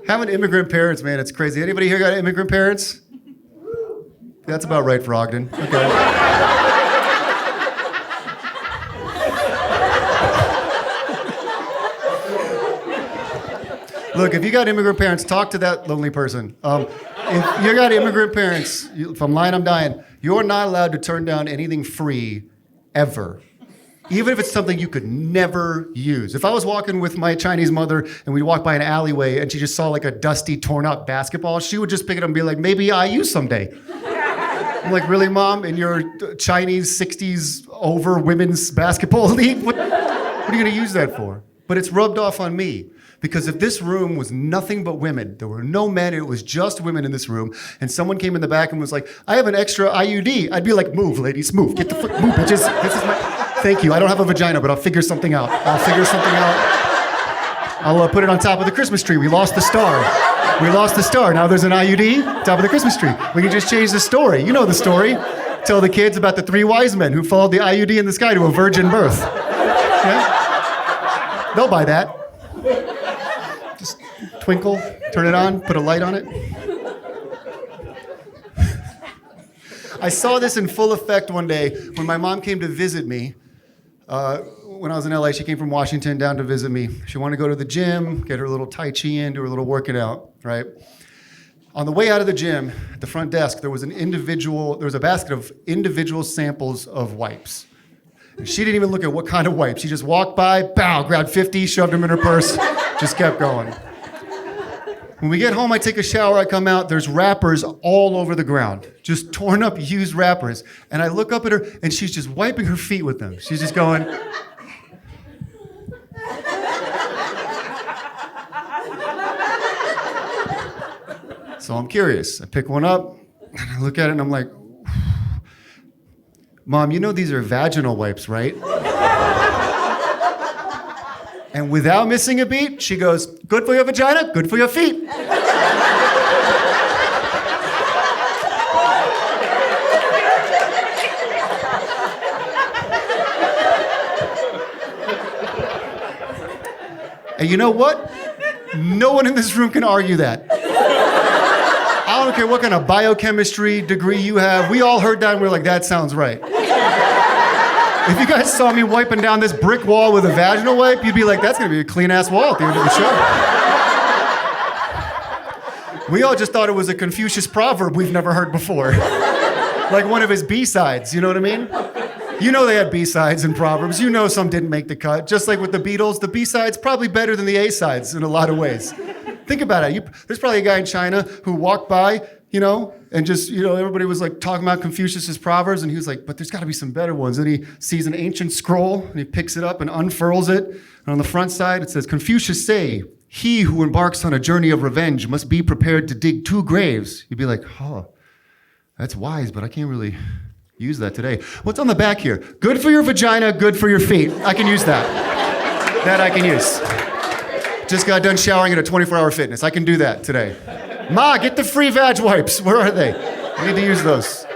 Having immigrant parents, man, it's crazy. Anybody here got immigrant parents? That's about right for Ogden. Okay. Look, if you got immigrant parents, talk to that lonely person. If you got immigrant parents, if I'm lying, I'm dying, you're not allowed to turn down anything free, ever. Even if it's something you could never use. If I was walking with my Chinese mother and we walked by an alleyway and she just saw like a dusty, torn up basketball, she would just pick it up and be like, maybe I use someday. I'm like, really, Mom? In your Chinese 60s over women's basketball league? What are you gonna use that for? But it's rubbed off on me. Because if this room was nothing but women, there were no men, it was just women in this room, and someone came in the back and was like, I have an extra IUD, I'd be like, move, ladies, move. Get the fuck, move, bitches. This is my, thank you, I don't have a vagina, but I'll figure something out. I'll put it on top of the Christmas tree. We lost the star. Now there's an IUD, top of the Christmas tree. We can just change the story. You know the story. Tell the kids about the 3 wise men who followed the IUD in the sky to a virgin birth. Yeah? They'll buy that. Just twinkle, turn it on, put a light on it. I saw this in full effect one day when my mom came to visit me. When I was in LA, she came from Washington down to visit me. She wanted to go to the gym, get her little Tai Chi in, do her little working out, right? On the way out of the gym, at the front desk, there was a basket of individual samples of wipes. And she didn't even look at what kind of wipes. She just walked by, bow, grabbed 50, shoved them in her purse, just kept going. When we get home, I take a shower, I come out, there's wrappers all over the ground, just torn up, used wrappers. And I look up at her, and she's just wiping her feet with them. She's just going. So I'm curious. I pick one up, and I look at it, and I'm like, Mom, you know these are vaginal wipes, right? And without missing a beat, she goes, good for your vagina, good for your feet. And you know what? No one in this room can argue that. I don't care what kind of biochemistry degree you have. We all heard that and we're like, that sounds right. If you guys saw me wiping down this brick wall with a vaginal wipe, you'd be like, that's gonna be a clean ass wall at the end of the show. We all just thought it was a Confucius proverb we've never heard before. Like one of his B-sides, you know what I mean? You know they had B-sides in Proverbs. You know some didn't make the cut. Just like with the Beatles, the B-sides probably better than the A-sides in a lot of ways. Think about it. There's probably a guy in China who walked by, and just, everybody was like talking about Confucius's Proverbs, and he was like, but there's gotta be some better ones. And he sees an ancient scroll, and he picks it up and unfurls it. And on the front side, it says, Confucius say, he who embarks on a journey of revenge must be prepared to dig 2 graves. You'd be like, oh, that's wise, but I can't really use that today. What's on the back here? Good for your vagina, good for your feet. I can use that. That I can use. Just got done showering at a 24-hour fitness. I can do that today. Ma, get the free vag wipes. Where are they? I need to use those.